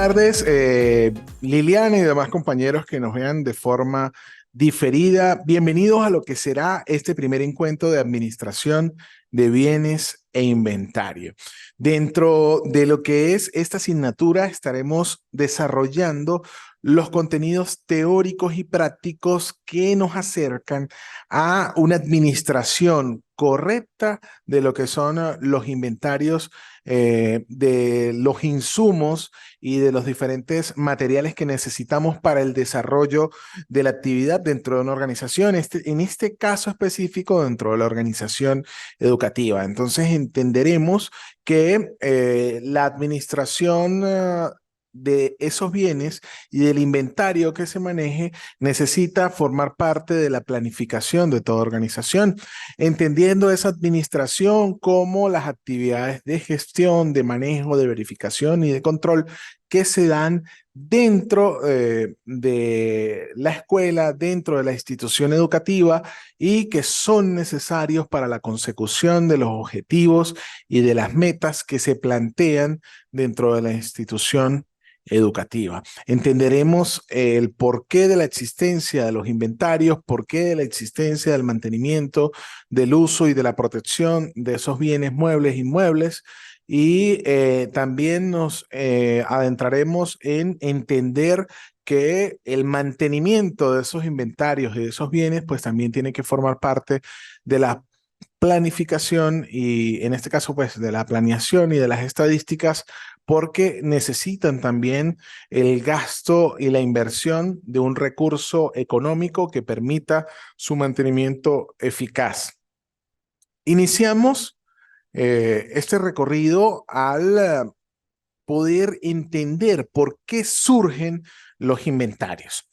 tardes, Liliana y demás compañeros que nos vean de forma diferida. Bienvenidos a lo que será este primer encuentro de administración de bienes e inventario. Dentro de lo que es esta asignatura estaremos desarrollando los contenidos teóricos y prácticos que nos acercan a una administración correcta de lo que son los inventarios, de los insumos y de los diferentes materiales que necesitamos para el desarrollo de la actividad dentro de una organización, en este caso específico dentro de la organización educativa. Entonces entenderemos que la administración de esos bienes y del inventario que se maneje necesita formar parte de la planificación de toda organización, entendiendo esa administración como las actividades de gestión, de manejo, de verificación y de control que se dan dentro de la escuela, dentro de la institución educativa y que son necesarios para la consecución de los objetivos y de las metas que se plantean dentro de la institución educativa. Entenderemos el porqué de la existencia de los inventarios, porqué de la existencia del mantenimiento, del uso y de la protección de esos bienes muebles e inmuebles. Y también nos adentraremos en entender que el mantenimiento de esos inventarios y de esos bienes, pues también tiene que formar parte de la planificación y en este caso pues de la planeación y de las estadísticas porque necesitan también el gasto y la inversión de un recurso económico que permita su mantenimiento eficaz. Iniciamos este recorrido al poder entender por qué surgen los inventarios.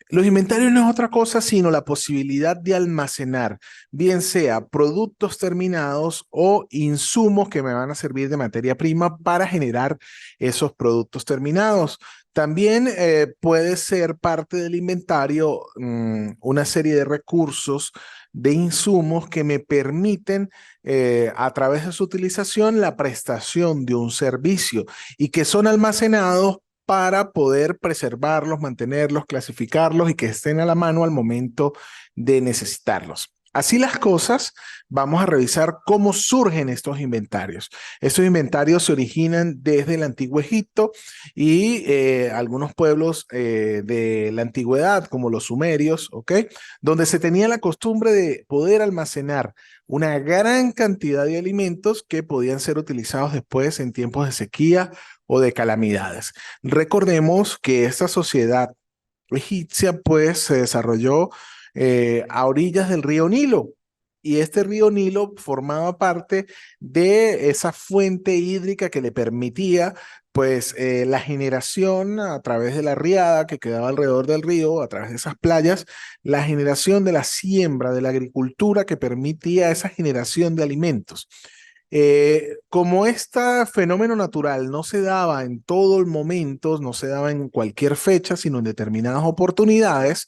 Los inventarios no es otra cosa sino la posibilidad de almacenar, bien sea productos terminados o insumos que me van a servir de materia prima para generar esos productos terminados. También puede ser parte del inventario una serie de recursos de insumos que me permiten a través de su utilización la prestación de un servicio y que son almacenados para poder preservarlos, mantenerlos, clasificarlos y que estén a la mano al momento de necesitarlos. Así las cosas, vamos a revisar cómo surgen estos inventarios. Estos inventarios se originan desde el Antiguo Egipto y algunos pueblos de la antigüedad, como los sumerios, ¿ok? Donde se tenía la costumbre de poder almacenar una gran cantidad de alimentos que podían ser utilizados después en tiempos de sequía o de calamidades. Recordemos que esta sociedad egipcia pues se desarrolló a orillas del río Nilo y este río Nilo formaba parte de esa fuente hídrica que le permitía pues la generación a través de la riada que quedaba alrededor del río, a través de esas playas, la generación de la siembra, de la agricultura que permitía esa generación de alimentos. Como este fenómeno natural no se daba en todo el momento, no se daba en cualquier fecha, sino en determinadas oportunidades,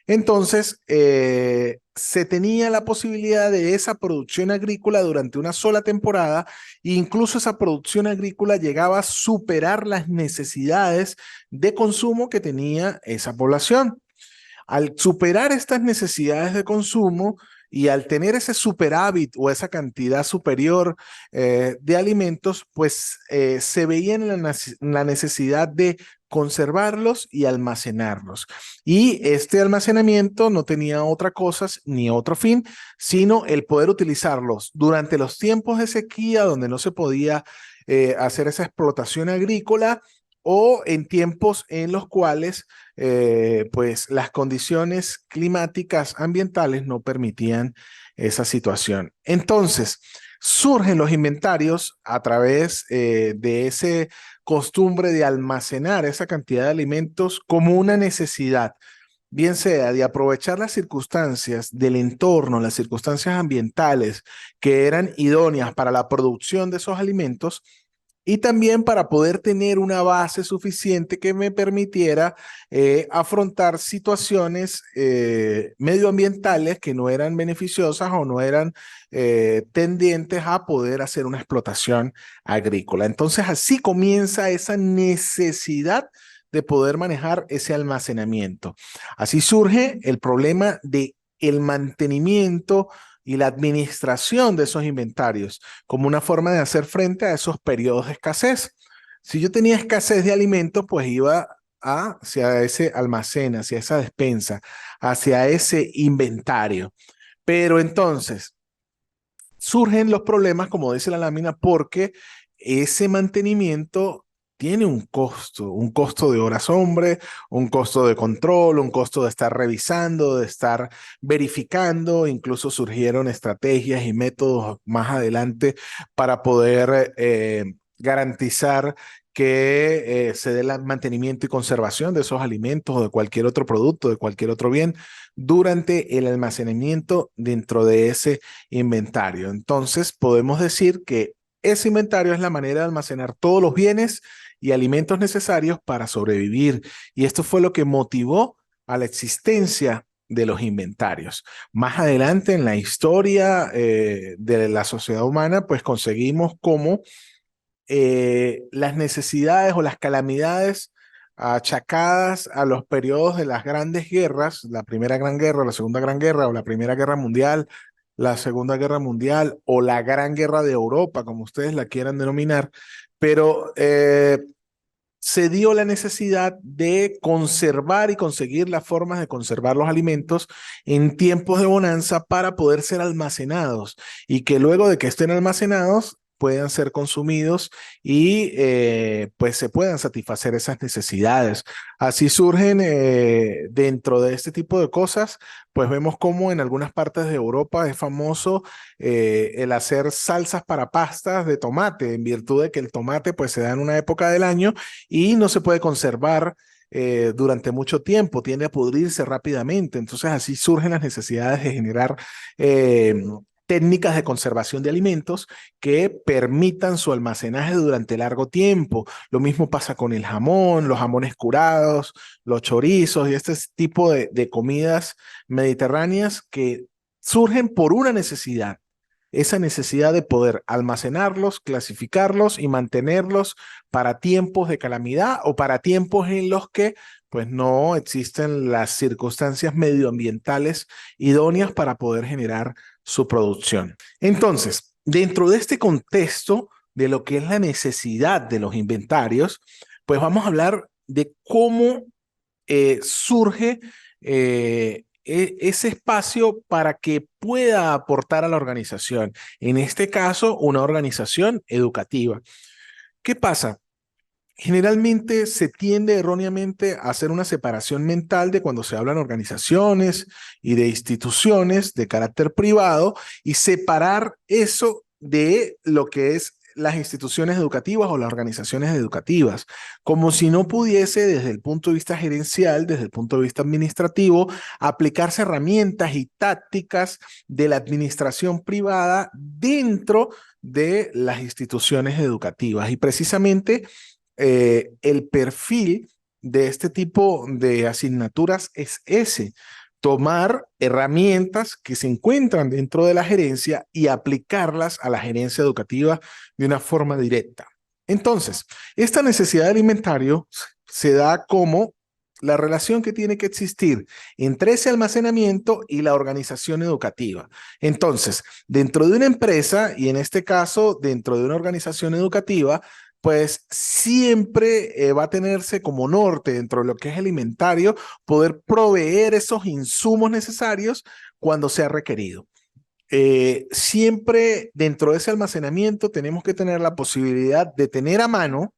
entonces se tenía la posibilidad de esa producción agrícola durante una sola temporada e incluso esa producción agrícola llegaba a superar las necesidades de consumo que tenía esa población. Al superar estas necesidades de consumo y al tener ese superávit o esa cantidad superior de alimentos, pues se veía en la necesidad de conservarlos y almacenarlos. Y este almacenamiento no tenía otra cosa ni otro fin, sino el poder utilizarlos durante los tiempos de sequía donde no se podía hacer esa explotación agrícola o en tiempos en los cuales pues las condiciones climáticas ambientales no permitían esa situación. Entonces, surgen los inventarios a través de ese costumbre de almacenar esa cantidad de alimentos como una necesidad, bien sea de aprovechar las circunstancias del entorno, las circunstancias ambientales que eran idóneas para la producción de esos alimentos, y también para poder tener una base suficiente que me permitiera afrontar situaciones medioambientales que no eran beneficiosas o no eran tendientes a poder hacer una explotación agrícola. Entonces así comienza esa necesidad de poder manejar ese almacenamiento. Así surge el problema de el mantenimiento y la administración de esos inventarios como una forma de hacer frente a esos periodos de escasez. Si yo tenía escasez de alimentos, pues iba hacia ese almacén, hacia esa despensa, hacia ese inventario. Pero entonces surgen los problemas, como dice la lámina, porque ese mantenimiento tiene un costo de horas hombre, un costo de control, un costo de estar revisando, de estar verificando, incluso surgieron estrategias y métodos más adelante para poder garantizar que se dé el mantenimiento y conservación de esos alimentos o de cualquier otro producto, de cualquier otro bien, durante el almacenamiento dentro de ese inventario. Entonces, podemos decir que ese inventario es la manera de almacenar todos los bienes y alimentos necesarios para sobrevivir. Y esto fue lo que motivó a la existencia de los inventarios. Más adelante en la historia de la sociedad humana, pues conseguimos cómo las necesidades o las calamidades achacadas a los periodos de las grandes guerras, la primera gran guerra, la segunda gran guerra o la primera guerra mundial, la segunda guerra mundial o la gran guerra de Europa, como ustedes la quieran denominar, pero se dio la necesidad de conservar y conseguir las formas de conservar los alimentos en tiempos de bonanza para poder ser almacenados y que luego de que estén almacenados puedan ser consumidos y pues se puedan satisfacer esas necesidades. Así surgen dentro de este tipo de cosas, pues vemos cómo en algunas partes de Europa es famoso el hacer salsas para pastas de tomate, en virtud de que el tomate pues se da en una época del año y no se puede conservar durante mucho tiempo, tiende a pudrirse rápidamente. Entonces así surgen las necesidades de generar técnicas de conservación de alimentos que permitan su almacenaje durante largo tiempo. Lo mismo pasa con el jamón, los jamones curados, los chorizos y este tipo de comidas mediterráneas que surgen por una necesidad, esa necesidad de poder almacenarlos, clasificarlos y mantenerlos para tiempos de calamidad o para tiempos en los que pues no existen las circunstancias medioambientales idóneas para poder generar su producción. Entonces, dentro de este contexto de lo que es la necesidad de los inventarios, pues vamos a hablar de cómo surge ese espacio para que pueda aportar a la organización. En este caso, una organización educativa. ¿Qué pasa? Generalmente se tiende erróneamente a hacer una separación mental de cuando se hablan organizaciones y de instituciones de carácter privado y separar eso de lo que es las instituciones educativas o las organizaciones educativas, como si no pudiese desde el punto de vista gerencial, desde el punto de vista administrativo, aplicarse herramientas y tácticas de la administración privada dentro de las instituciones educativas. Y precisamente el perfil de este tipo de asignaturas es ese, tomar herramientas que se encuentran dentro de la gerencia y aplicarlas a la gerencia educativa de una forma directa. Entonces, esta necesidad de alimentario se da como la relación que tiene que existir entre ese almacenamiento y la organización educativa. Entonces, dentro de una empresa, y en este caso, dentro de una organización educativa, pues siempre va a tenerse como norte dentro de lo que es alimentario, poder proveer esos insumos necesarios cuando sea requerido. Siempre dentro de ese almacenamiento tenemos que tener la posibilidad de tener a mano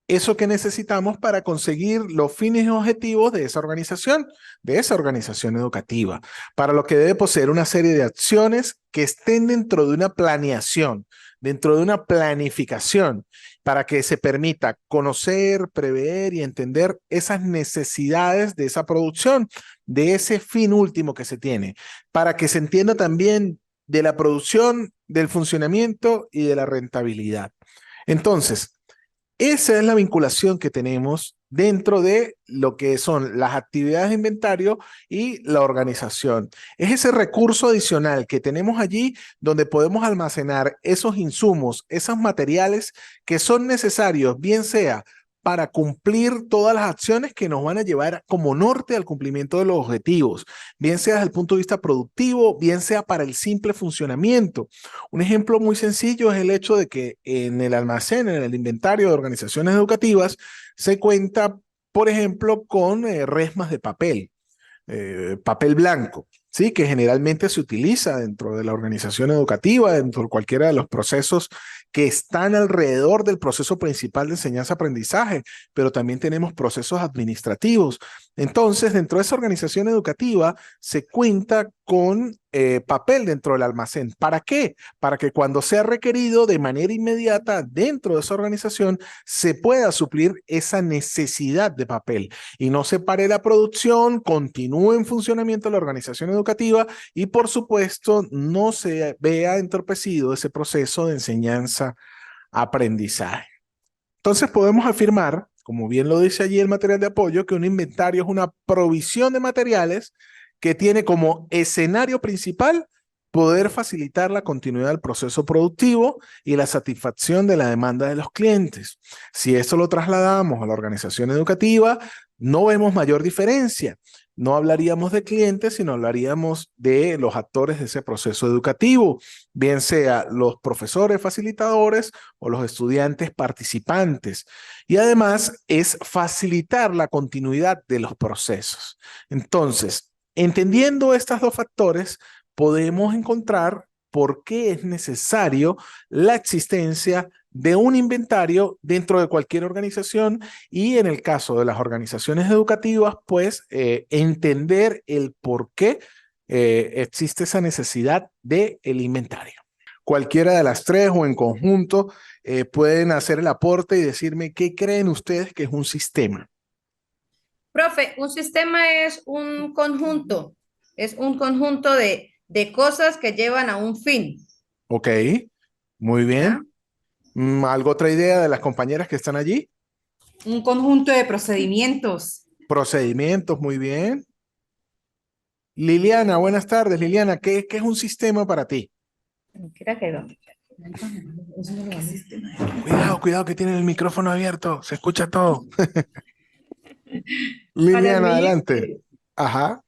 eso que necesitamos para conseguir los fines y objetivos de esa organización educativa, para lo que debe poseer una serie de acciones que estén dentro de una planeación, dentro de una planificación, para que se permita conocer, prever y entender esas necesidades de esa producción, de ese fin último que se tiene, para que se entienda también de la producción, del funcionamiento y de la rentabilidad. Entonces, esa es la vinculación que tenemos dentro de lo que son las actividades de inventario y la organización. Es ese recurso adicional que tenemos allí donde podemos almacenar esos insumos, esos materiales que son necesarios, bien sea para cumplir todas las acciones que nos van a llevar como norte al cumplimiento de los objetivos, bien sea desde el punto de vista productivo, bien sea para el simple funcionamiento. Un ejemplo muy sencillo es el hecho de que en el almacén, en el inventario de organizaciones educativas, se cuenta, por ejemplo, con resmas de papel blanco, ¿sí? Que generalmente se utiliza dentro de la organización educativa, dentro de cualquiera de los procesos que están alrededor del proceso principal de enseñanza-aprendizaje, pero también tenemos procesos administrativos. Entonces, dentro de esa organización educativa se cuenta con papel dentro del almacén. ¿Para qué? Para que cuando sea requerido de manera inmediata dentro de esa organización se pueda suplir esa necesidad de papel y no se pare la producción, continúe en funcionamiento la organización educativa y por supuesto no se vea entorpecido ese proceso de enseñanza-aprendizaje. Entonces podemos afirmar, como bien lo dice allí el material de apoyo, que un inventario es una provisión de materiales que tiene como escenario principal poder facilitar la continuidad del proceso productivo y la satisfacción de la demanda de los clientes. Si eso lo trasladamos a la organización educativa, no vemos mayor diferencia. No hablaríamos de clientes, sino hablaríamos de los actores de ese proceso educativo, bien sea los profesores facilitadores o los estudiantes participantes. Y además es facilitar la continuidad de los procesos. Entonces, entendiendo estos dos factores, podemos encontrar por qué es necesario la existencia de un inventario dentro de cualquier organización y en el caso de las organizaciones educativas, pues entender el por qué existe esa necesidad del inventario. Cualquiera de las tres o en conjunto pueden hacer el aporte y decirme qué creen ustedes que es un sistema. Profe, un sistema es un conjunto de cosas que llevan a un fin. Ok, muy ¿Ya? bien. ¿Algo otra idea de las compañeras que están allí? Un conjunto de procedimientos. Procedimientos, muy bien. Liliana, buenas tardes. Liliana, ¿qué es un sistema para ti? Cuidado, que tienen el micrófono abierto. Se escucha todo. Para Liliana, mí, adelante. Ajá.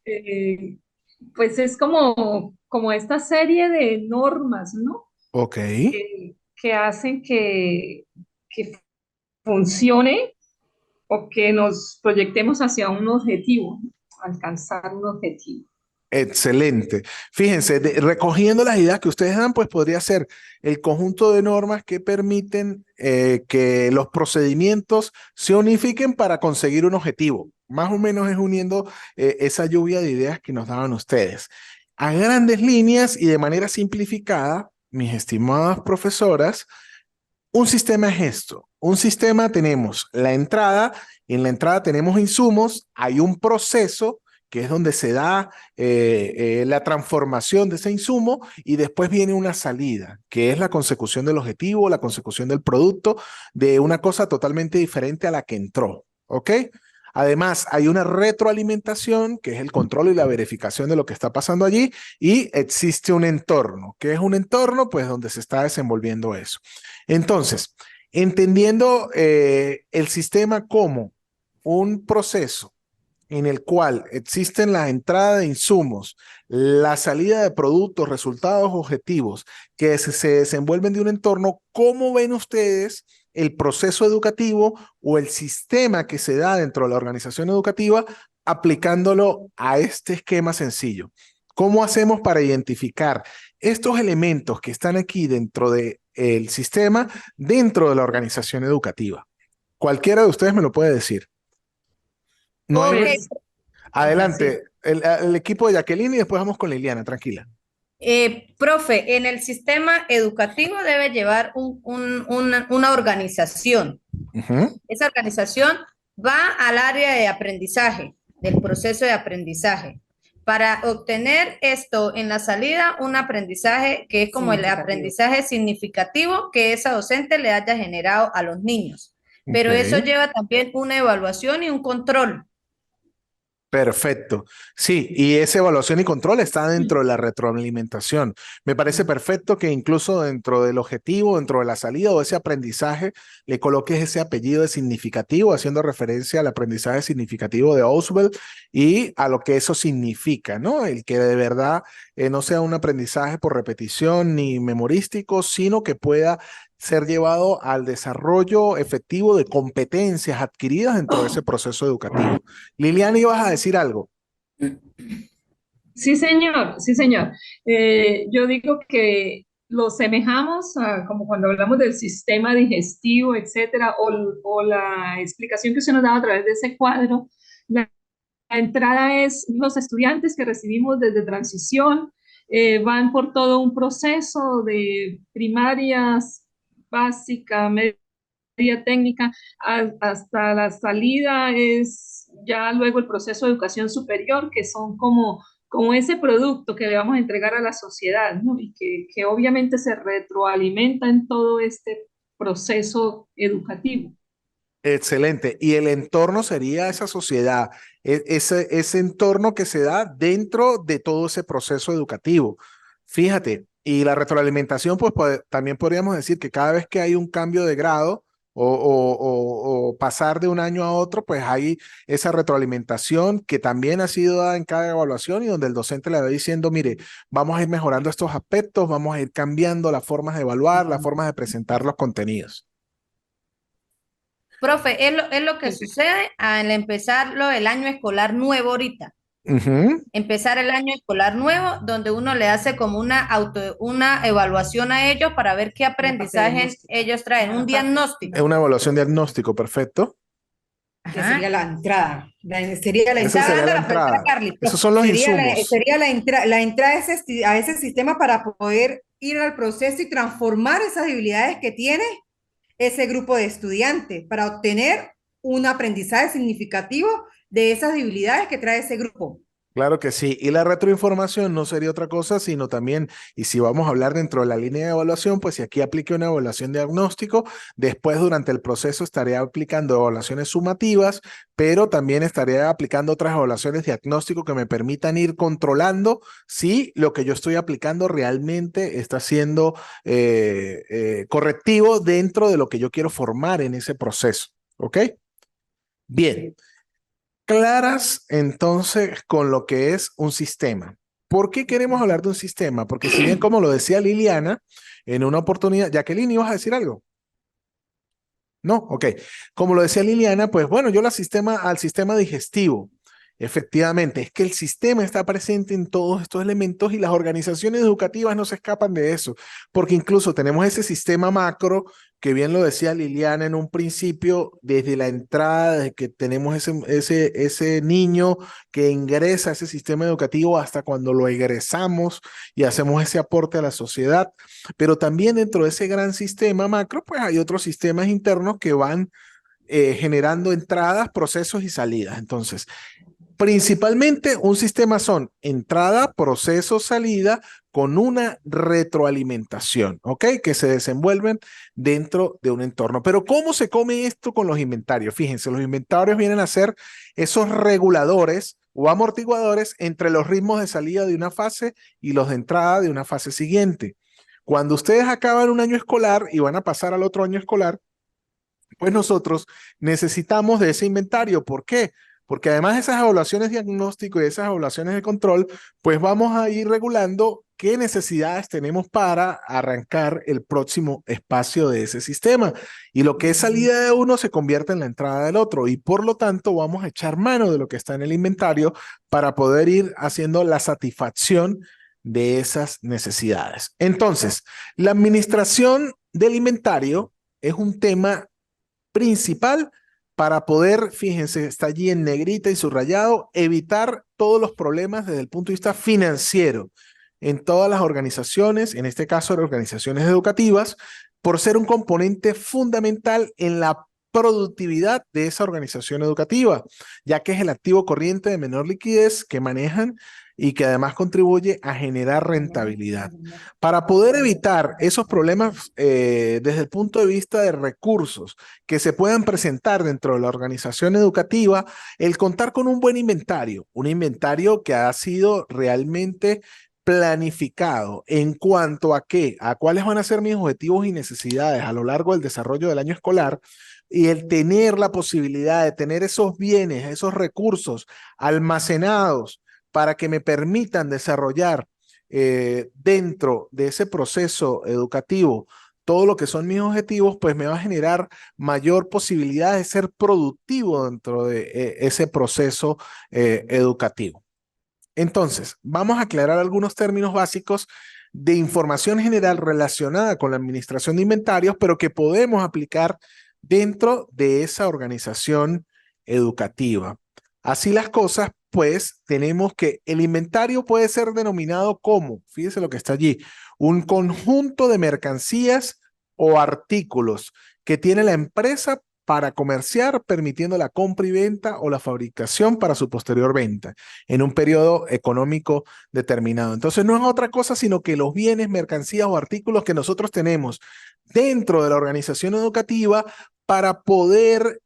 pues es como esta serie de normas, ¿no? Ok. Que hacen que funcione o que nos proyectemos hacia un objetivo, ¿no? Alcanzar un objetivo. Excelente. Fíjense, recogiendo las ideas que ustedes dan, pues podría ser el conjunto de normas que permiten que los procedimientos se unifiquen para conseguir un objetivo. Más o menos es uniendo esa lluvia de ideas que nos daban ustedes. A grandes líneas y de manera simplificada, mis estimadas profesoras, un sistema es esto. Un sistema tenemos la entrada, en la entrada tenemos insumos, hay un proceso que es donde se da la transformación de ese insumo y después viene una salida, que es la consecución del objetivo, la consecución del producto de una cosa totalmente diferente a la que entró, ¿ok? Además, hay una retroalimentación, que es el control y la verificación de lo que está pasando allí, y existe un entorno. ¿Qué es un entorno? Pues donde se está desenvolviendo eso. Entonces, entendiendo el sistema como un proceso en el cual existen la entrada de insumos, la salida de productos, resultados, objetivos que se desenvuelven de un entorno, ¿cómo ven ustedes el proceso educativo o el sistema que se da dentro de la organización educativa aplicándolo a este esquema sencillo? ¿Cómo hacemos para identificar estos elementos que están aquí dentro del sistema, dentro de la organización educativa? Cualquiera de ustedes me lo puede decir. No hay... Ok, Ajá, sí. Adelante, el equipo de Jacqueline y después vamos con Liliana, tranquila. profe, en el sistema educativo debe llevar una organización. Esa organización va al área de aprendizaje, del proceso de aprendizaje. para obtener esto en la salida, un aprendizaje que es como el Significativo. aprendizaje significativo que esa docente le haya generado a los niños. Pero eso Ok. lleva también una evaluación y un control. Perfecto. Sí, y esa evaluación y control está dentro de la retroalimentación. Me parece perfecto que incluso dentro del objetivo, dentro de la salida o ese aprendizaje, le coloques ese apellido de significativo, haciendo referencia al aprendizaje significativo de Ausubel y a lo que eso significa, ¿no? El que de verdad no sea un aprendizaje por repetición ni memorístico, sino que pueda ser llevado al desarrollo efectivo de competencias adquiridas dentro de ese proceso educativo. Liliana, ibas a decir algo. Sí, señor, sí, señor. Yo digo que lo semejamos a como cuando hablamos del sistema digestivo, etcétera, o la explicación que usted nos daba a través de ese cuadro. La entrada es los estudiantes que recibimos desde transición, van por todo un proceso de primarias, básica, media técnica, hasta la salida es ya luego el proceso de educación superior, que son como ese producto que le vamos a entregar a la sociedad, ¿no? Y que obviamente se retroalimenta en todo este proceso educativo. Excelente. Y el entorno sería esa sociedad, ese entorno que se da dentro de todo ese proceso educativo. Fíjate, y la retroalimentación, pues también podríamos decir que cada vez que hay un cambio de grado o pasar de un año a otro, pues hay esa retroalimentación que también ha sido dada en cada evaluación y donde el docente le va diciendo, mire, vamos a ir mejorando estos aspectos, vamos a ir cambiando las formas de evaluar, las formas de presentar los contenidos. Profe, es lo que sucede al empezar el año escolar nuevo ahorita. Ujú. Empezar el año escolar nuevo, donde uno le hace como una evaluación a ellos para ver qué Una parte aprendizajes diagnóstica. ellos traen, un diagnóstico. Es una evaluación diagnóstico, perfecto. Que sería Ajá. la entrada. Sería la Esa entrada. sería Dando la la profesora entrada. Carly. Esos son los Sería insumos. la entrada a ese sistema para poder ir al proceso y transformar esas habilidades que tiene ese grupo de estudiantes para obtener un aprendizaje significativo de esas habilidades que trae ese grupo. Claro que sí. Y la retroinformación no sería otra cosa, sino también, y si vamos a hablar dentro de la línea de evaluación, pues si aquí aplique una evaluación diagnóstico, después durante el proceso estaría aplicando evaluaciones sumativas, pero también estaría aplicando otras evaluaciones diagnóstico que me permitan ir controlando si lo que yo estoy aplicando realmente está siendo correctivo dentro de lo que yo quiero formar en ese proceso. ¿Ok? Bien. Claras entonces con lo que es un sistema. ¿Por qué queremos hablar de un sistema? Porque si bien como lo decía Liliana, en una oportunidad, Jacqueline, ¿ibas a decir algo? No, ok. Como lo decía Liliana, pues bueno, yo al sistema digestivo. Efectivamente, es que el sistema está presente en todos estos elementos y las organizaciones educativas no se escapan de eso, porque incluso tenemos ese sistema macro, que bien lo decía Liliana en un principio, desde la entrada, desde que tenemos ese niño que ingresa a ese sistema educativo hasta cuando lo egresamos y hacemos ese aporte a la sociedad. Pero también dentro de ese gran sistema macro, pues hay otros sistemas internos que van generando entradas, procesos y salidas. Entonces, principalmente un sistema son entrada, proceso, salida con una retroalimentación, ¿ok? Que se desenvuelven dentro de un entorno. Pero ¿cómo se come esto con los inventarios? Fíjense, los inventarios vienen a ser esos reguladores o amortiguadores entre los ritmos de salida de una fase y los de entrada de una fase siguiente. Cuando ustedes acaban un año escolar y van a pasar al otro año escolar, pues nosotros necesitamos de ese inventario. ¿Por qué? Porque además de esas evaluaciones de diagnóstico y esas evaluaciones de control, pues vamos a ir regulando qué necesidades tenemos para arrancar el próximo espacio de ese sistema. Y lo que es salida de uno se convierte en la entrada del otro. Y por lo tanto vamos a echar mano de lo que está en el inventario para poder ir haciendo la satisfacción de esas necesidades. Entonces, la administración del inventario es un tema principal para poder, fíjense, está allí en negrita y subrayado, evitar todos los problemas desde el punto de vista financiero en todas las organizaciones, en este caso las organizaciones educativas, por ser un componente fundamental en la productividad de esa organización educativa, ya que es el activo corriente de menor liquidez que manejan y que además contribuye a generar rentabilidad. Para poder evitar esos problemas desde el punto de vista de recursos que se puedan presentar dentro de la organización educativa, el contar con un buen inventario, un inventario que ha sido realmente planificado en cuanto a qué, a cuáles van a ser mis objetivos y necesidades a lo largo del desarrollo del año escolar, y el tener la posibilidad de tener esos bienes, esos recursos almacenados para que me permitan desarrollar dentro de ese proceso educativo todo lo que son mis objetivos, pues me va a generar mayor posibilidad de ser productivo dentro de ese proceso educativo. Entonces, vamos a aclarar algunos términos básicos de información general relacionada con la administración de inventarios, pero que podemos aplicar dentro de esa organización educativa. Así las cosas, pues tenemos que el inventario puede ser denominado como, fíjese lo que está allí, un conjunto de mercancías o artículos que tiene la empresa para comerciar, permitiendo la compra y venta o la fabricación para su posterior venta en un periodo económico determinado. Entonces no es otra cosa sino que los bienes, mercancías o artículos que nosotros tenemos dentro de la organización educativa para poder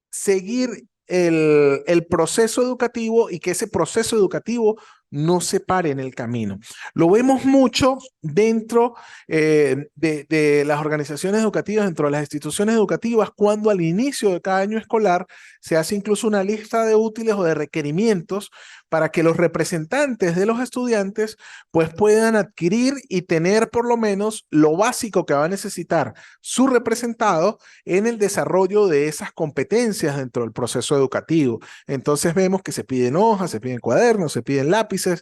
seguir el proceso educativo y que ese proceso educativo no se pare en el camino. Lo vemos mucho dentro de las organizaciones educativas, dentro de las instituciones educativas, cuando al inicio de cada año escolar se hace incluso una lista de útiles o de requerimientos para que los representantes de los estudiantes pues puedan adquirir y tener por lo menos lo básico que va a necesitar su representado en el desarrollo de esas competencias dentro del proceso educativo. Entonces vemos que se piden hojas, se piden cuadernos, se piden lápices,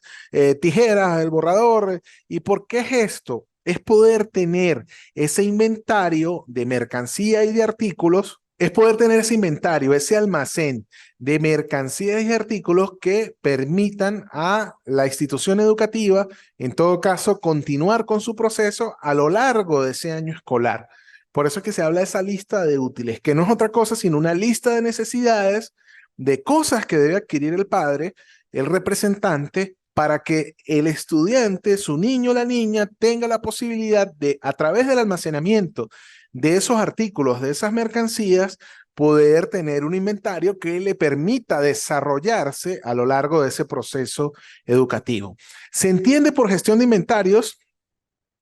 tijeras, el borrador. ¿Y por qué es esto? Es poder tener ese inventario de mercancía y de artículos, es poder tener ese inventario, ese almacén de mercancías y artículos que permitan a la institución educativa, en todo caso, continuar con su proceso a lo largo de ese año escolar. Por eso es que se habla de esa lista de útiles, que no es otra cosa sino una lista de necesidades, de cosas que debe adquirir el padre, el representante, para que el estudiante, su niño o la niña, tenga la posibilidad de, a través del almacenamiento de esos artículos, de esas mercancías, poder tener un inventario que le permita desarrollarse a lo largo de ese proceso educativo. Se entiende por gestión de inventarios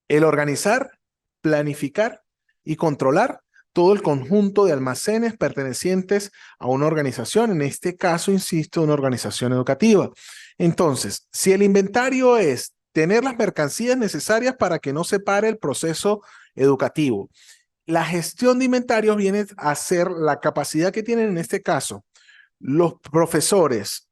el organizar, planificar y controlar todo el conjunto de almacenes pertenecientes a una organización, en este caso, insisto, una organización educativa. Entonces, si el inventario es tener las mercancías necesarias para que no se pare el proceso educativo, la gestión de inventarios viene a ser la capacidad que tienen en este caso los profesores,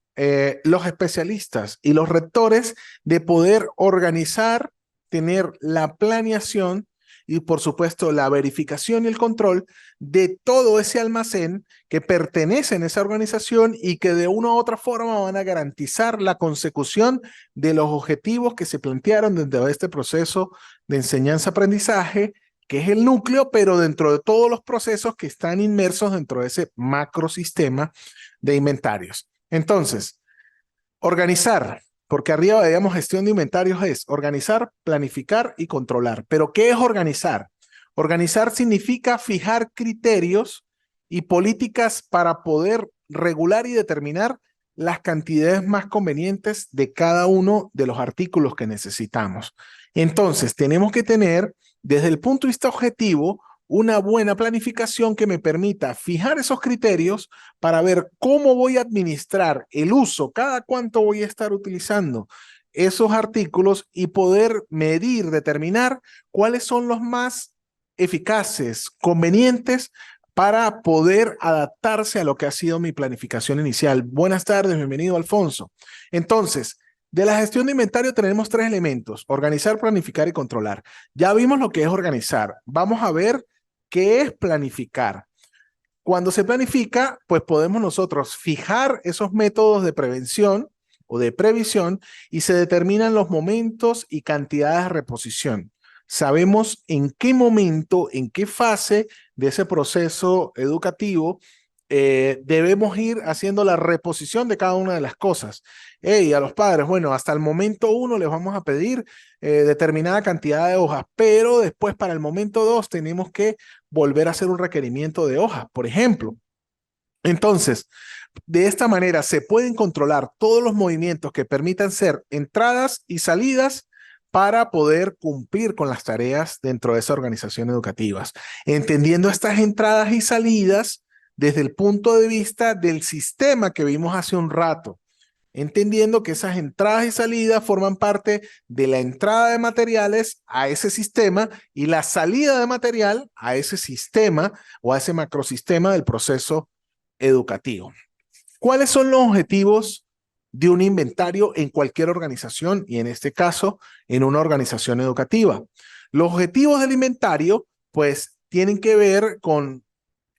los especialistas y los rectores de poder organizar, tener la planeación y por supuesto la verificación y el control de todo ese almacén que pertenece a esa organización y que de una u otra forma van a garantizar la consecución de los objetivos que se plantearon dentro de este proceso de enseñanza-aprendizaje, que es el núcleo, pero dentro de todos los procesos que están inmersos dentro de ese macrosistema de inventarios. Entonces, organizar, porque arriba veíamos gestión de inventarios es organizar, planificar y controlar. Pero ¿qué es organizar? Organizar significa fijar criterios y políticas para poder regular y determinar las cantidades más convenientes de cada uno de los artículos que necesitamos. Entonces, tenemos que tener, desde el punto de vista objetivo, una buena planificación que me permita fijar esos criterios para ver cómo voy a administrar el uso, cada cuánto voy a estar utilizando esos artículos y poder medir, determinar cuáles son los más eficaces, convenientes para poder adaptarse a lo que ha sido mi planificación inicial. Buenas tardes, bienvenido Alfonso. Entonces, de la gestión de inventario tenemos 3 elementos: organizar, planificar y controlar. Ya vimos lo que es organizar. Vamos a ver qué es planificar. Cuando se planifica, pues podemos nosotros fijar esos métodos de prevención o de previsión y se determinan los momentos y cantidades de reposición. Sabemos en qué momento, en qué fase de ese proceso educativo debemos ir haciendo la reposición de cada una de las cosas. hey, a los padres, bueno, hasta el momento 1 les vamos a pedir determinada cantidad de hojas, pero después para el momento 2 tenemos que volver a hacer un requerimiento de hojas, por ejemplo. Entonces, de esta manera se pueden controlar todos los movimientos que permitan ser entradas y salidas para poder cumplir con las tareas dentro de esa organización educativa. Entendiendo estas entradas y salidas desde el punto de vista del sistema que vimos hace un rato, entendiendo que esas entradas y salidas forman parte de la entrada de materiales a ese sistema y la salida de material a ese sistema o a ese macrosistema del proceso educativo. ¿Cuáles son los objetivos de un inventario en cualquier organización y en este caso en una organización educativa? Los objetivos del inventario pues tienen que ver con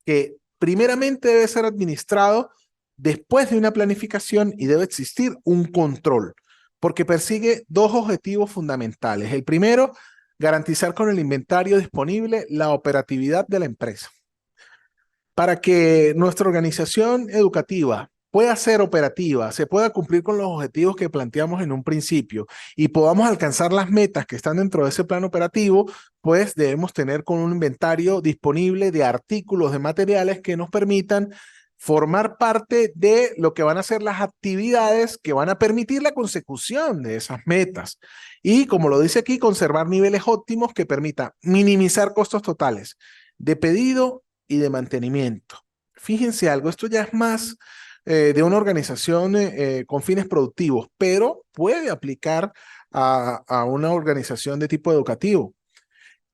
que primeramente debe ser administrado después de una planificación y debe existir un control, porque persigue dos objetivos fundamentales. El primero, garantizar con el inventario disponible la operatividad de la empresa. Para que nuestra organización educativa pueda ser operativa, se pueda cumplir con los objetivos que planteamos en un principio y podamos alcanzar las metas que están dentro de ese plan operativo, pues debemos tener con un inventario disponible de artículos, de materiales que nos permitan formar parte de lo que van a ser las actividades que van a permitir la consecución de esas metas. Y como lo dice aquí, conservar niveles óptimos que permitan minimizar costos totales de pedido y de mantenimiento. Fíjense algo, esto ya es más de una organización con fines productivos, pero puede aplicar a una organización de tipo educativo.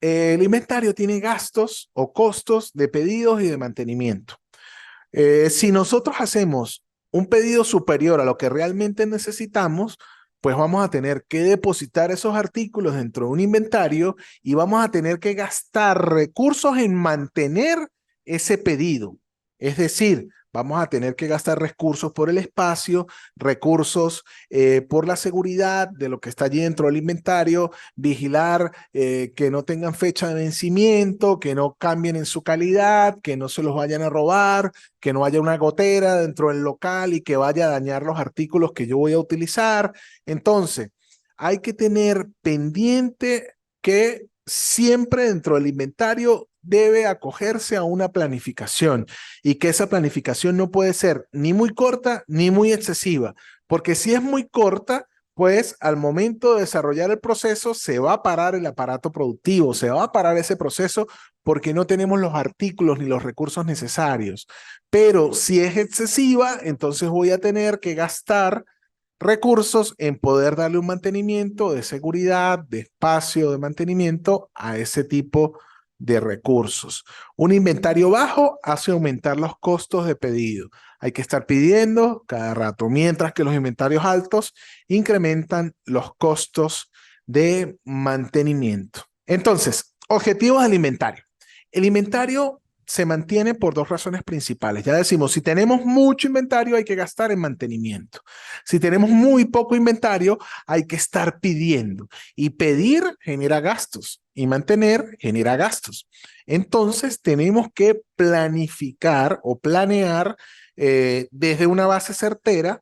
El inventario tiene gastos o costos de pedidos y de mantenimiento. Si nosotros hacemos un pedido superior a lo que realmente necesitamos, pues vamos a tener que depositar esos artículos dentro de un inventario y vamos a tener que gastar recursos en mantener ese pedido. Es decir, vamos a tener que gastar recursos por el espacio, recursos por la seguridad de lo que está allí dentro del inventario, vigilar que no tengan fecha de vencimiento, que no cambien en su calidad, que no se los vayan a robar, que no haya una gotera dentro del local y que vaya a dañar los artículos que yo voy a utilizar. Entonces, hay que tener pendiente que siempre dentro del inventario debe acogerse a una planificación y que esa planificación no puede ser ni muy corta ni muy excesiva, porque si es muy corta, pues al momento de desarrollar el proceso se va a parar el aparato productivo, se va a parar ese proceso porque no tenemos los artículos ni los recursos necesarios. Pero si es excesiva, entonces voy a tener que gastar recursos en poder darle un mantenimiento de seguridad, de espacio, de mantenimiento a ese tipo de recursos. Un inventario bajo hace aumentar los costos de pedido. Hay que estar pidiendo cada rato, mientras que los inventarios altos incrementan los costos de mantenimiento. Entonces, objetivos del inventario. El inventario se mantiene por dos razones principales. Ya decimos, si tenemos mucho inventario hay que gastar en mantenimiento. Si tenemos muy poco inventario hay que estar pidiendo. Y pedir genera gastos y mantener genera gastos. Entonces tenemos que planificar o planear desde una base certera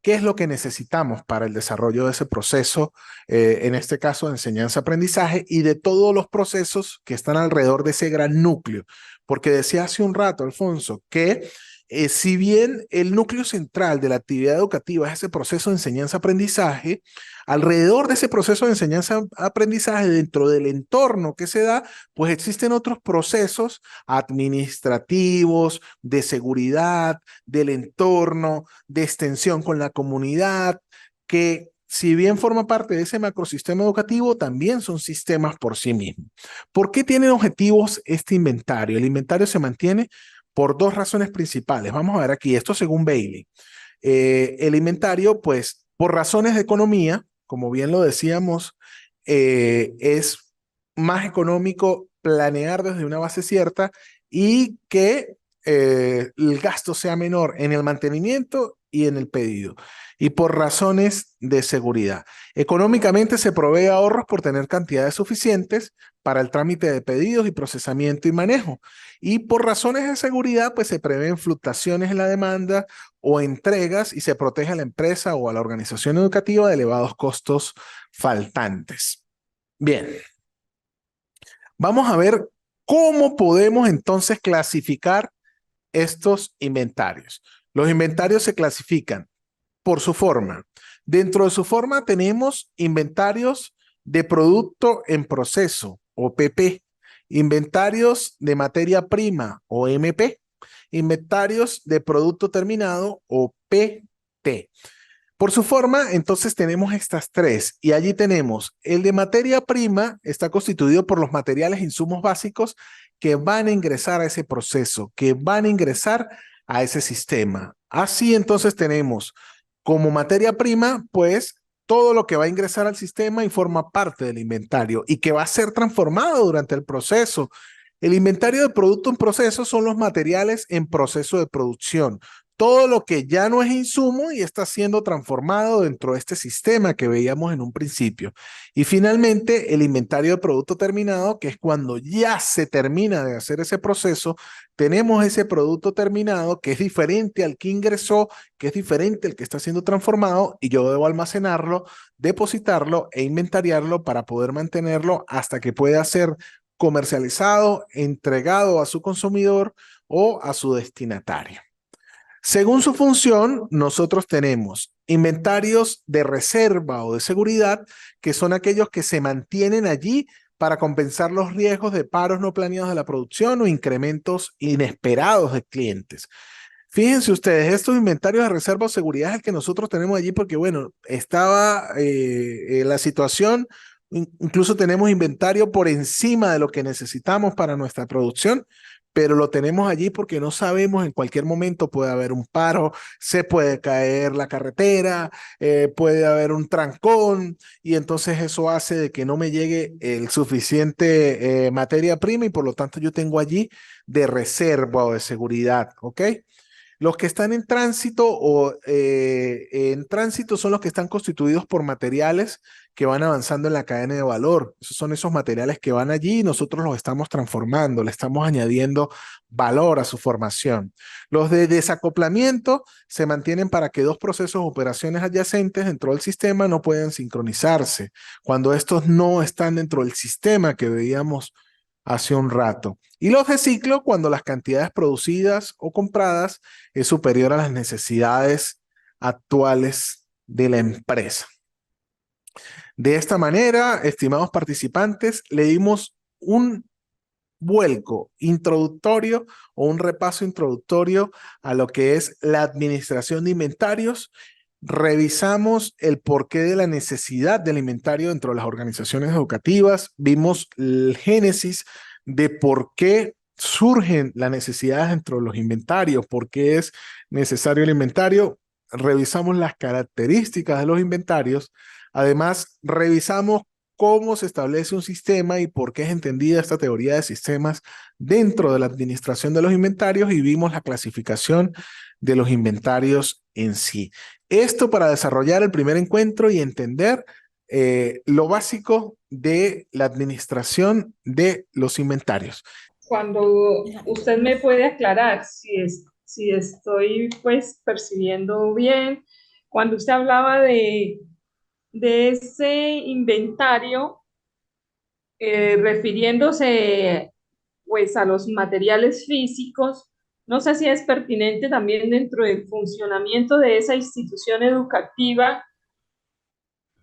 qué es lo que necesitamos para el desarrollo de ese proceso, en este caso de enseñanza-aprendizaje y de todos los procesos que están alrededor de ese gran núcleo. Porque decía hace un rato, Alfonso, que si bien el núcleo central de la actividad educativa es ese proceso de enseñanza-aprendizaje, alrededor de ese proceso de enseñanza-aprendizaje, dentro del entorno que se da, pues existen otros procesos administrativos, de seguridad, del entorno, de extensión con la comunidad, que si bien forma parte de ese macrosistema educativo, también son sistemas por sí mismos. ¿Por qué tienen objetivos este inventario? El inventario se mantiene por dos razones principales. Vamos a ver aquí, esto según Bailey. El inventario, pues, por razones de economía, como bien lo decíamos, es más económico planear desde una base cierta y que el gasto sea menor en el mantenimiento y en el pedido. y por razones de seguridad. Económicamente se provee ahorros por tener cantidades suficientes para el trámite de pedidos y procesamiento y manejo. Y por razones de seguridad, pues se prevén fluctuaciones en la demanda o entregas y se protege a la empresa o a la organización educativa de elevados costos faltantes. Bien, vamos a ver cómo podemos entonces clasificar estos inventarios. Los inventarios se clasifican por su forma. Dentro de su forma tenemos inventarios de producto en proceso o PP, inventarios de materia prima o MP, inventarios de producto terminado o PT. Por su forma, entonces tenemos estas tres y allí tenemos el de materia prima, está constituido por los materiales e insumos básicos que van a ingresar a ese proceso, que van a ingresar a ese sistema. Así entonces tenemos como materia prima, pues todo lo que va a ingresar al sistema y forma parte del inventario y que va a ser transformado durante el proceso. El inventario de producto en proceso son los materiales en proceso de producción. Todo lo que ya no es insumo y está siendo transformado dentro de este sistema que veíamos en un principio. Y finalmente, el inventario de producto terminado, que es cuando ya se termina de hacer ese proceso, tenemos ese producto terminado que es diferente al que ingresó, que es diferente al que está siendo transformado y yo debo almacenarlo, depositarlo e inventariarlo para poder mantenerlo hasta que pueda ser comercializado, entregado a su consumidor o a su destinatario. Según su función, nosotros tenemos inventarios de reserva o de seguridad, que son aquellos que se mantienen allí para compensar los riesgos de paros no planeados de la producción o incrementos inesperados de clientes. Fíjense ustedes, estos inventarios de reserva o seguridad es el que nosotros tenemos allí porque, bueno, estaba la situación, incluso tenemos inventario por encima de lo que necesitamos para nuestra producción, pero lo tenemos allí porque no sabemos, en cualquier momento puede haber un paro, se puede caer la carretera, puede haber un trancón y entonces eso hace de que no me llegue el suficiente materia prima y por lo tanto yo tengo allí de reserva o de seguridad, ¿ok? Los que están en tránsito o en tránsito son los que están constituidos por materiales que van avanzando en la cadena de valor. Esos son esos materiales que van allí y nosotros los estamos transformando, le estamos añadiendo valor a su formación. Los de desacoplamiento se mantienen para que dos procesos o operaciones adyacentes dentro del sistema no puedan sincronizarse. Cuando estos no están dentro del sistema que veíamos hace un rato. Y los de ciclo cuando las cantidades producidas o compradas es superior a las necesidades actuales de la empresa. De esta manera, estimados participantes, le dimos un vuelco introductorio o un repaso introductorio a lo que es la administración de inventarios. Revisamos el porqué de la necesidad del inventario dentro de las organizaciones educativas, vimos el génesis de por qué surgen las necesidades dentro de los inventarios, por qué es necesario el inventario, revisamos las características de los inventarios, además revisamos cómo se establece un sistema y por qué es entendida esta teoría de sistemas dentro de la administración de los inventarios y vimos la clasificación de los inventarios en sí. Esto para desarrollar el primer encuentro y entender lo básico de la administración de los inventarios. Cuando usted me puede aclarar si estoy pues percibiendo bien, cuando usted hablaba de ese inventario, refiriéndose pues a los materiales físicos, no sé si es pertinente también dentro del funcionamiento de esa institución educativa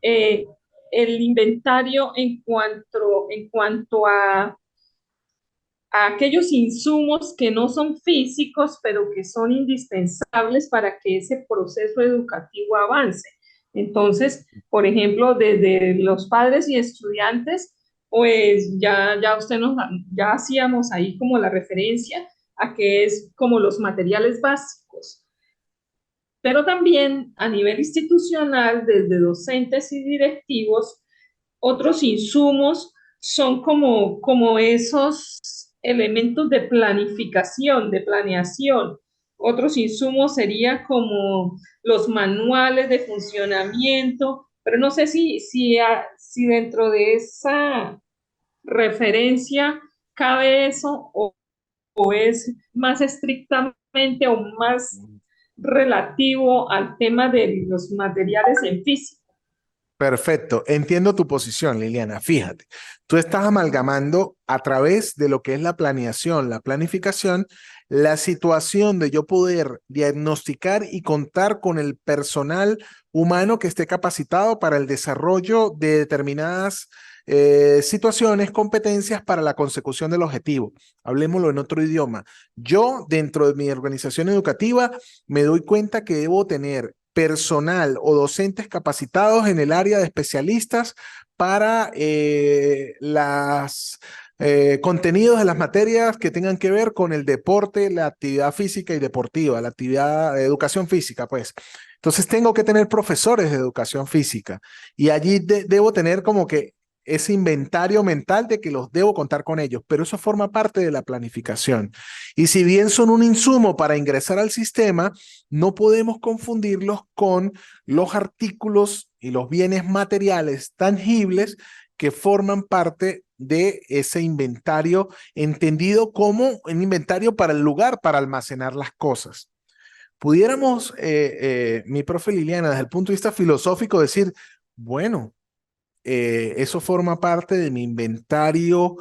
eh, el inventario en cuanto a aquellos insumos que no son físicos, pero que son indispensables para que ese proceso educativo avance. Entonces, por ejemplo, desde los padres y estudiantes, pues ya hacíamos ahí como la referencia a que es como los materiales básicos. Pero también a nivel institucional, desde docentes y directivos, otros insumos son como esos elementos de planificación, de planeación, Otros insumos sería como los manuales de funcionamiento, pero no sé si dentro de esa referencia cabe eso o es más estrictamente o más relativo al tema de los materiales en físico. Perfecto, entiendo tu posición, Liliana. Fíjate, tú estás amalgamando a través de lo que es la planeación, la planificación, la situación de yo poder diagnosticar y contar con el personal humano que esté capacitado para el desarrollo de determinadas situaciones, competencias para la consecución del objetivo. Hablemoslo en otro idioma. Yo, dentro de mi organización educativa, me doy cuenta que debo tener personal o docentes capacitados en el área de especialistas para las contenidos de las materias que tengan que ver con el deporte, la actividad física y deportiva, la actividad de educación física, pues. Entonces tengo que tener profesores de educación física y allí debo tener como que ese inventario mental de que los debo contar con ellos, pero eso forma parte de la planificación. Y si bien son un insumo para ingresar al sistema, no podemos confundirlos con los artículos y los bienes materiales tangibles que forman parte de ese inventario, entendido como un inventario para el lugar para almacenar las cosas. Pudiéramos, mi profe Liliana, desde el punto de vista filosófico, decir, bueno, eso forma parte de mi inventario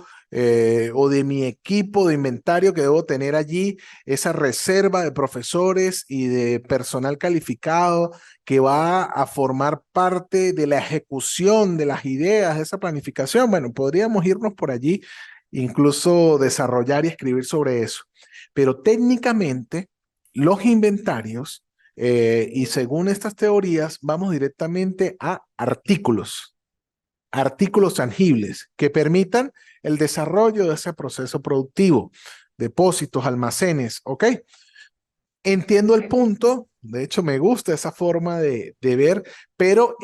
o de mi equipo de inventario que debo tener allí, esa reserva de profesores y de personal calificado que va a formar parte de la ejecución de las ideas de esa planificación. Bueno, podríamos irnos por allí, incluso desarrollar y escribir sobre eso. Pero técnicamente, los inventarios, y según estas teorías, vamos directamente a artículos tangibles que permitan el desarrollo de ese proceso productivo, depósitos, almacenes, ¿ok? Entiendo el punto, de hecho me gusta esa forma de ver, pero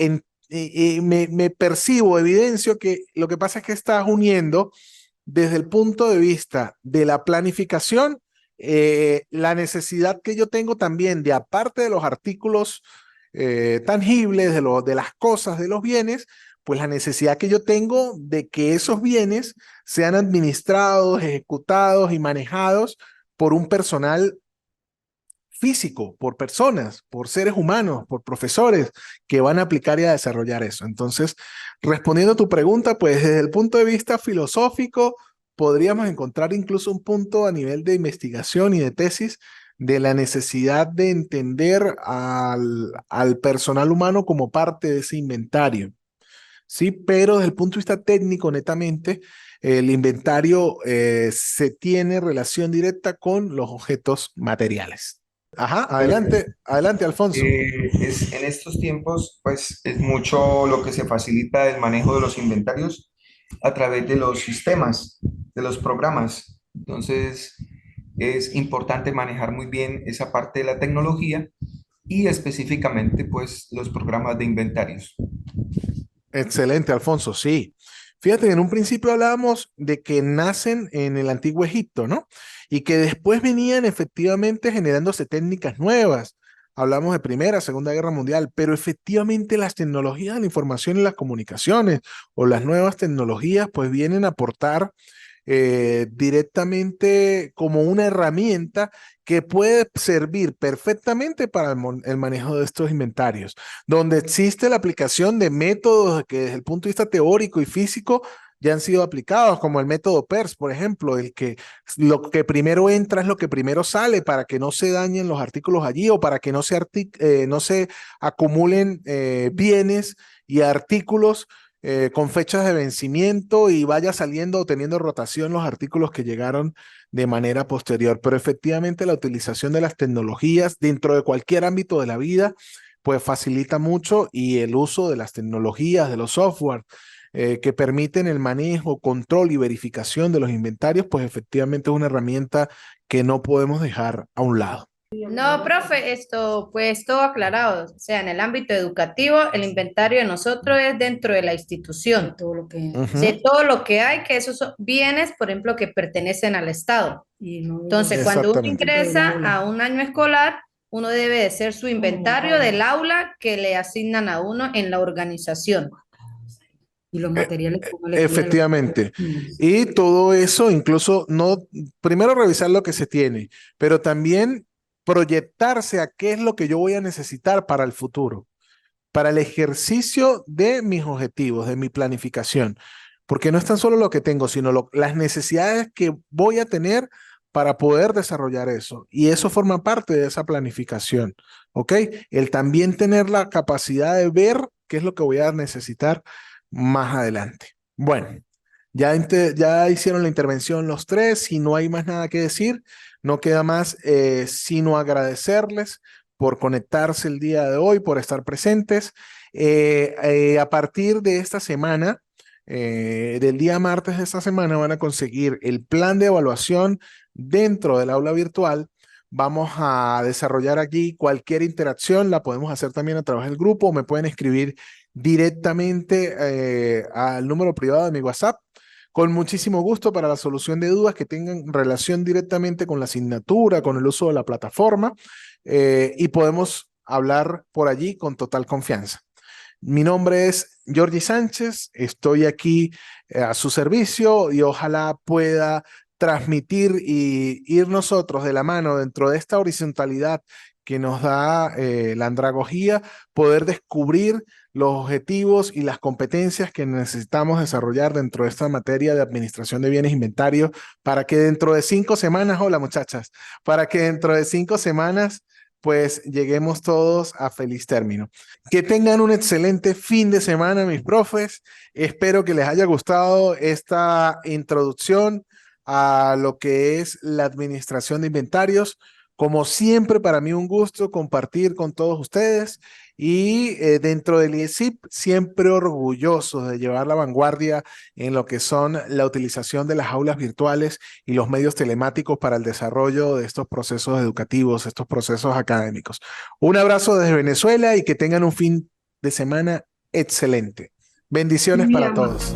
me percibo, evidencio que lo que pasa es que estás uniendo desde el punto de vista de la planificación, la necesidad que yo tengo también de, aparte de los artículos tangibles, de las cosas, de los bienes, pues la necesidad que yo tengo de que esos bienes sean administrados, ejecutados y manejados por un personal físico, por personas, por seres humanos, por profesores que van a aplicar y a desarrollar eso. Entonces, respondiendo a tu pregunta, pues desde el punto de vista filosófico, podríamos encontrar incluso un punto a nivel de investigación y de tesis de la necesidad de entender al personal humano como parte de ese inventario. Sí, pero desde el punto de vista técnico, netamente, el inventario se tiene relación directa con los objetos materiales. Ajá, Pues adelante, adelante, Alfonso. en estos tiempos, pues es mucho lo que se facilita el manejo de los inventarios a través de los sistemas, de los programas. Entonces, es importante manejar muy bien esa parte de la tecnología y específicamente, pues, los programas de inventarios. Excelente, Alfonso, sí. Fíjate que en un principio hablábamos de que nacen en el antiguo Egipto, ¿no? Y que después venían efectivamente generándose técnicas nuevas. Hablamos de Primera, Segunda Guerra Mundial, pero efectivamente las tecnologías de la información y las comunicaciones o las nuevas tecnologías pues vienen a aportar directamente como una herramienta que puede servir perfectamente para el manejo de estos inventarios, donde existe la aplicación de métodos que desde el punto de vista teórico y físico ya han sido aplicados, como el método PERS, por ejemplo, el que lo que primero entra es lo que primero sale para que no se dañen los artículos allí o para que no se acumulen bienes y artículos con fechas de vencimiento y vaya saliendo o teniendo rotación los artículos que llegaron de manera posterior. Pero efectivamente la utilización de las tecnologías dentro de cualquier ámbito de la vida, pues facilita mucho y el uso de las tecnologías, de los software que permiten el manejo, control y verificación de los inventarios, pues efectivamente es una herramienta que no podemos dejar a un lado. No, profe, esto pues todo aclarado. O sea, en el ámbito educativo, el inventario de nosotros es dentro de la institución, Todo lo que... de todo lo que hay, que esos son bienes, por ejemplo, que pertenecen al Estado. Y no, Entonces, cuando uno Exactamente. ingresa a un año escolar, uno debe de hacer su inventario del aula que le asignan a uno en la organización. y los materiales como le ponen a Efectivamente. niños. Y todo eso, incluso no, primero revisar lo que se tiene, pero también proyectarse a qué es lo que yo voy a necesitar para el futuro, para el ejercicio de mis objetivos, de mi planificación. Porque no es tan solo lo que tengo, sino las necesidades que voy a tener para poder desarrollar eso. Y eso forma parte de esa planificación, ¿ok? El también tener la capacidad de ver qué es lo que voy a necesitar más adelante. Bueno, ya hicieron la intervención los tres. Si no hay más nada que decir, no queda más sino agradecerles por conectarse el día de hoy, por estar presentes. A partir de esta semana, del día martes de esta semana, van a conseguir el plan de evaluación dentro del aula virtual. Vamos a desarrollar allí cualquier interacción, la podemos hacer también a través del grupo, o me pueden escribir directamente al número privado de mi WhatsApp. Con muchísimo gusto para la solución de dudas que tengan relación directamente con la asignatura, con el uso de la plataforma, y podemos hablar por allí con total confianza. Mi nombre es Jordi Sánchez, estoy aquí a su servicio y ojalá pueda transmitir y ir nosotros de la mano dentro de esta horizontalidad que nos da la andragogía, poder descubrir los objetivos y las competencias que necesitamos desarrollar dentro de esta materia de administración de bienes e inventarios para que dentro de 5 semanas, hola muchachas, para que dentro de 5 semanas pues lleguemos todos a feliz término. Que tengan un excelente fin de semana, mis profes. Espero que les haya gustado esta introducción a lo que es la administración de inventarios. Como siempre, para mí un gusto compartir con todos ustedes y dentro del IESIP siempre orgullosos de llevar la vanguardia en lo que son la utilización de las aulas virtuales y los medios telemáticos para el desarrollo de estos procesos educativos, estos procesos académicos. Un abrazo desde Venezuela y que tengan un fin de semana excelente. Bendiciones para todos.